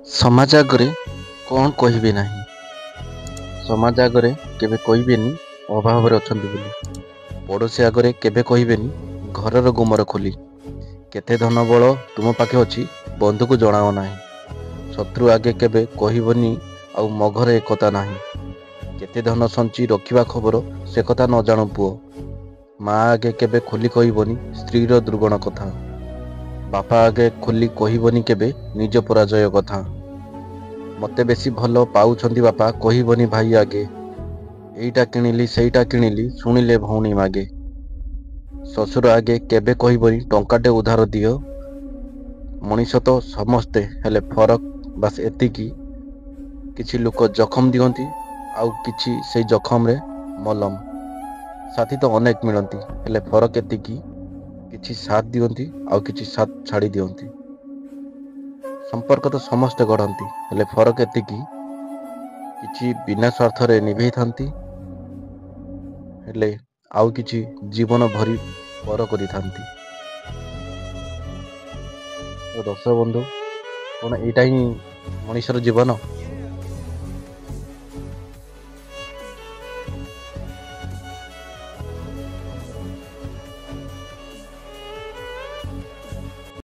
ସମାଜ ଆଗରେ କ'ଣ କହିବେ ନାହିଁ। ସମାଜ ଆଗରେ କେବେ କହିବେନି ଅଭାବରେ ଅଛନ୍ତି ବୋଲି। ପଡ଼ୋଶୀ ଆଗରେ କେବେ କହିବେନି ଘରର ଗୁମର ଖୋଲି। କେତେ ଧନ ବଳ ତୁମ ପାଖେ ଅଛି ବନ୍ଧୁକୁ ଜଣାଅ ନାହିଁ। ଶତ୍ରୁ ଆଗେ କେବେ କହିବନି ଆଉ ମୋ ଘରେ ଏକତା ନାହିଁ। କେତେ ଧନ ସଞ୍ଚି ରଖିବା ଖବର ସେ କଥା ନ ଜାଣୁ ପୁଅ। ମା ଆଗେ କେବେ ଖୋଲି କହିବନି ସ୍ତ୍ରୀର ଦୁର୍ଗୁଣ କଥା। ବାପା ଆଗେ ଖୋଲି କହିବନି କେବେ ନିଜ ପରାଜୟ କଥା। ମତେ ବେଶୀ ଭଲ ପାଉଛନ୍ତି ବାପା କହିବନି ଭାଇ ଆଗେ। ଏଇଟା କିଣିଲି ସେଇଟା କିଣିଲି ଶୁଣିଲେ ଭଉଣୀ ମାଗେ। ଶ୍ୱଶୁର ଆଗେ କେବେ କହିବନି ଟଙ୍କାଟେ ଉଧାର ଦିଅ। ମଣିଷ ତ ସମସ୍ତେ ହେଲେ ଫରକ ବାସ୍ ଏତିକି। କିଛି ଲୋକ ଜଖମ ଦିଅନ୍ତି ଆଉ କିଛି ସେଇ ଜଖମରେ ମଲମ। ସାଥୀ ତ ଅନେକ ମିଳନ୍ତି ହେଲେ ଫରକ ଏତିକି। କିଛି ସାଥ ଦିଅନ୍ତି ଆଉ କିଛି ସାଥ ଛାଡ଼ି ଦିଅନ୍ତି। ସମ୍ପର୍କ ତ ସମସ୍ତେ ଗଢ଼ନ୍ତି ହେଲେ ଫରକ ଏତିକି। କିଛି ବିନା ସ୍ୱାର୍ଥରେ ନିଭେଇଥାନ୍ତି ହେଲେ ଆଉ କିଛି ଜୀବନ ଭରି ପର କରିଥାନ୍ତି। ତ ଦର୍ଶକ ବନ୍ଧୁ, କ'ଣ ଏଇଟା ହିଁ ମଣିଷର ଜୀବନ?